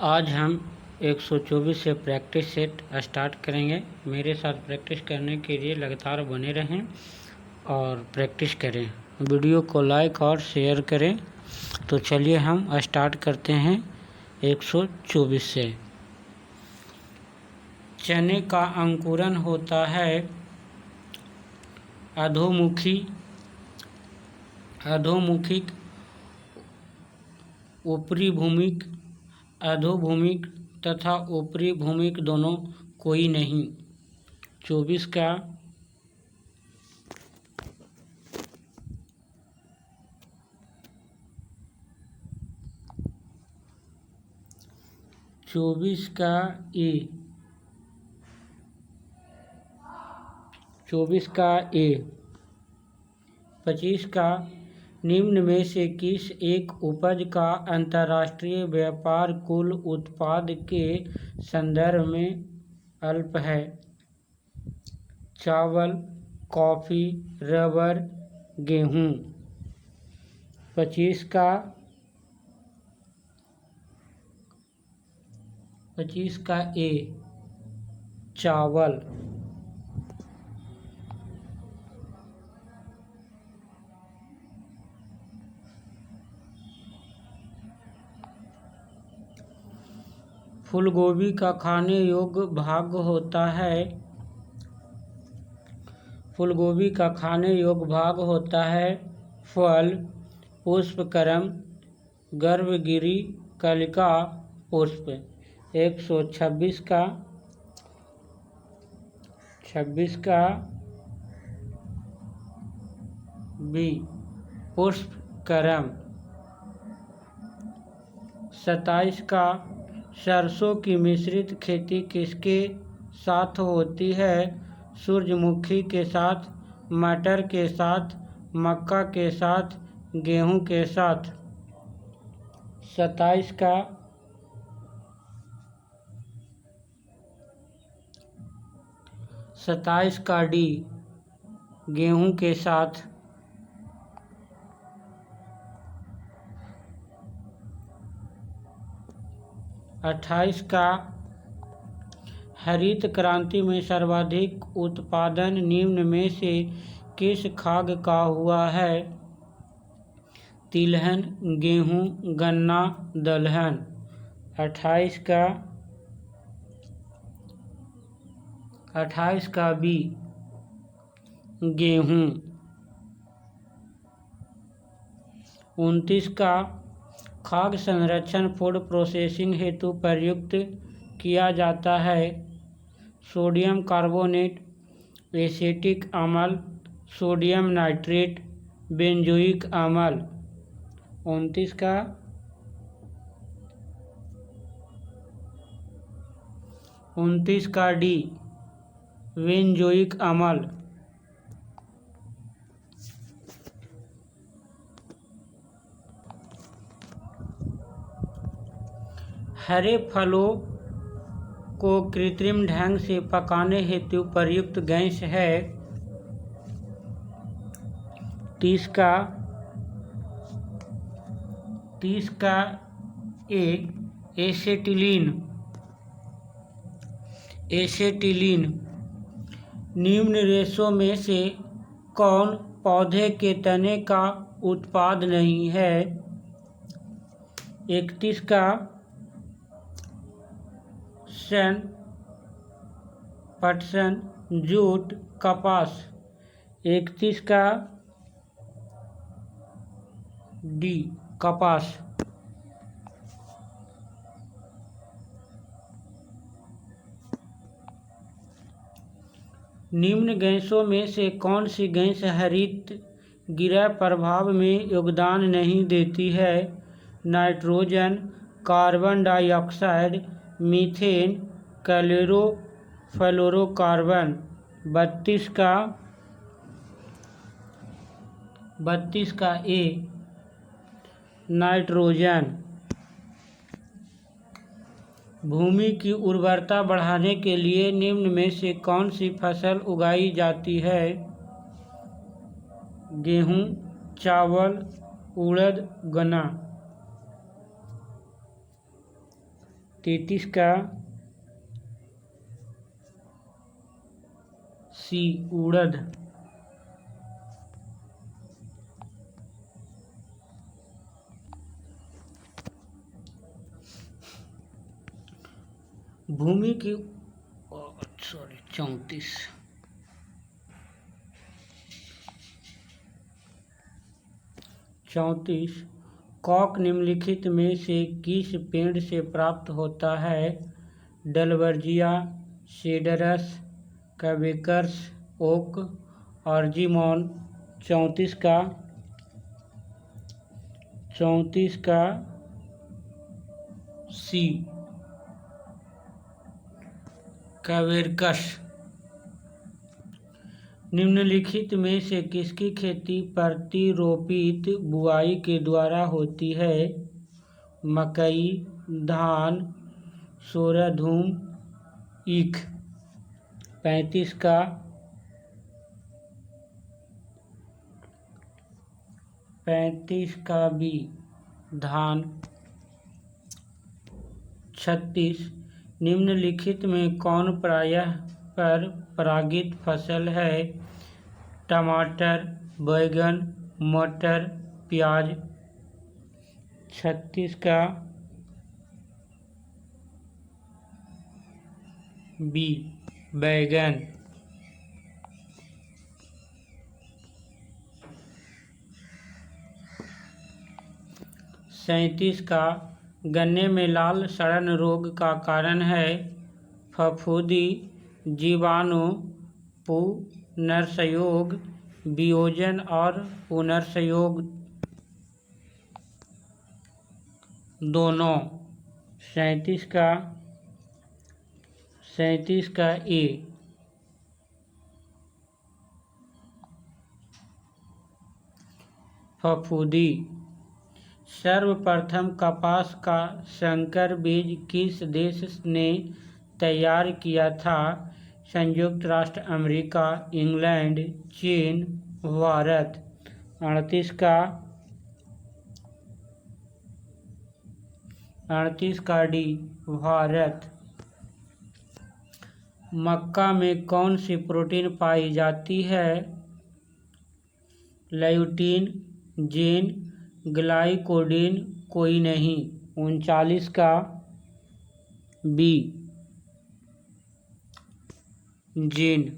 आज हम 124 से प्रैक्टिस सेट स्टार्ट करेंगे। मेरे साथ प्रैक्टिस करने के लिए लगातार बने रहें और प्रैक्टिस करें। वीडियो को लाइक और शेयर करें। तो चलिए हम स्टार्ट करते हैं 124 से। चने का अंकुरन होता है अधोमुखिक, ऊपरी भूमिक, अधोभूमिक तथा ऊपरी भूमिक दोनों कोई नहीं। 24 का ए 25 का निम्न में से किस एक उपज का अंतर्राष्ट्रीय व्यापार कुल उत्पाद के संदर्भ में अल्प है? चावल, कॉफ़ी, रबर, गेहूँ। 25 का ए चावल। फूलगोभी का खाने योग्य भाग होता है। फूलगोभी का खाने योग्य भाग होता है फल, पुष्पक्रम, गर्भगिरी, कलिका, पुष्प। 126 का बी पुष्पक्रम। 27 का सरसों की मिश्रित खेती किसके साथ होती है? सूरजमुखी के साथ, मटर के साथ, मक्का के साथ, गेहूं के साथ। 27 का डी गेहूं के साथ। 28 का हरित क्रांति में सर्वाधिक उत्पादन निम्न में से किस खाद्य का हुआ है? तिलहन, गेहूं, गन्ना, दलहन। 28 का बी गेहूं। 29 का खाद्य संरक्षण फूड प्रोसेसिंग हेतु प्रयुक्त किया जाता है। सोडियम कार्बोनेट, एसिटिक अम्ल, सोडियम नाइट्रेट, बेंजोइक अम्ल। 29 का डी बेंजोइक अम्ल। हरे फलों को कृत्रिम ढंग से पकाने हेतु प्रयुक्त गैस है। 30 का ए एसेटिलीन। निम्न रेशों में से कौन पौधे के तने का उत्पाद नहीं है? 31 का सन, पटसन, जूट, कपास। 31 का डी कपास। निम्न गैसों में से कौन सी गैस हरित गृह प्रभाव में योगदान नहीं देती है? Nitrogen, carbon dioxide, methane, chlorofluorocarbon. 32 का ए नाइट्रोजन। भूमि की उर्वरता बढ़ाने के लिए निम्न में से कौन सी फसल उगाई जाती है? गेहूँ, चावल, उड़द, गन्ना। 33 का सी उड़द। भूमि की 34 कॉक निम्नलिखित में से किस पेड़ से प्राप्त होता है? डलवर्जिया, सीडरस, क्वेकर्स, ओक, अर्जिमोन। 34 का सी क्वेकर्स। निम्नलिखित में से किसकी खेती प्रतिरोपित बुआई के द्वारा होती है? मकई, धान, सोयाबीन, ईख। 35 का बी धान। 36 निम्नलिखित में कौन प्रायः पर परागित फसल है? टमाटर, बैगन, मटर, प्याज। 36 का बी बैगन। 37 का गन्ने में लाल सड़न रोग का कारण है? फफूंदी, जीवाणु, पुनर्संयोग, वियोजन और पुनर्संयोग दोनों। 37 का ए फफूंदी। सर्वप्रथम कपास का संकर बीज किस देश ने तैयार किया था? संयुक्त राष्ट्र अमेरिका, इंग्लैंड, चीन, भारत। 38 का डी भारत। मक्का में कौन सी प्रोटीन पाई जाती है? ल्यूटीन, जीन, ग्लाइकोडिन, कोई नहीं। 39 का बी जीन।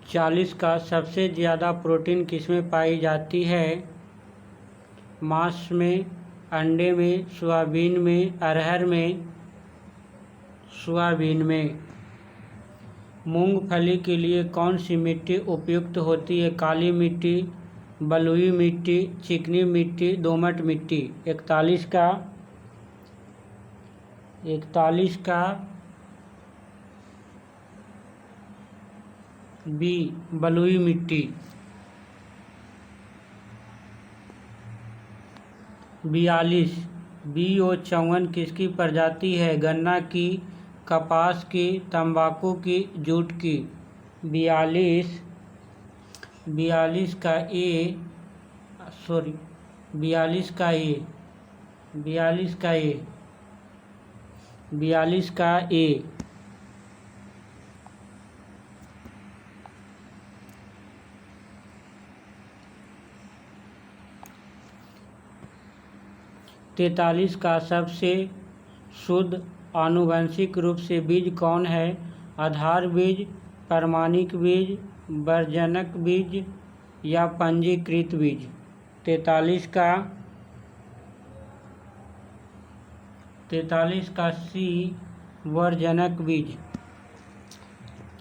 40 का सबसे ज़्यादा प्रोटीन किसमें पाई जाती है? मांस में, अंडे में, सोयाबीन में, अरहर में। सोयाबीन में। मूंगफली के लिए कौन सी मिट्टी उपयुक्त होती है? काली मिट्टी, बलुई मिट्टी, चिकनी मिट्टी, दोमट मिट्टी। 41 का बी बलुई मिट्टी। 42 BO54 किसकी प्रजाति है? गन्ना की, कपास की, तंबाकू की, जूट की। 42 का ए 42 का ए 43 का सबसे शुद्ध आनुवंशिक रूप से बीज कौन है? आधार बीज, प्रमाणिक बीज, वर्जनक बीज या पंजीकृत बीज। 43 का सी वर्जनक बीज।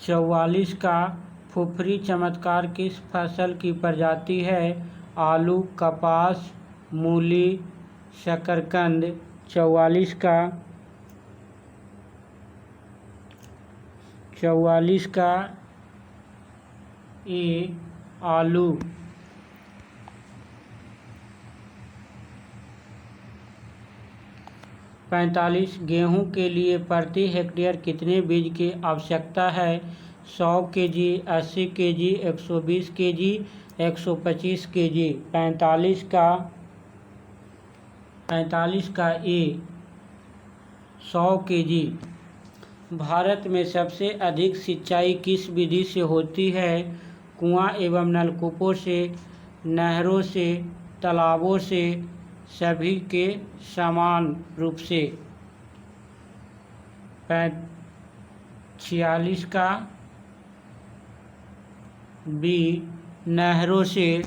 44 का फुफरी चमत्कार किस फसल की प्रजाति है? आलू, कपास, मूली, शकरकंद। 44 का ए आलू। 45 गेहूं के लिए प्रति हेक्टेयर कितने बीज की आवश्यकता है? 100 kg, 80 kg, 120 kg, 125 kg। 45 का ए 100 kg। भारत में सबसे अधिक सिंचाई किस विधि से होती है? कुआं एवं नलकूपों से, नहरों से, तालाबों से, सभी के समान रूप से। 46 का बी नहरों से।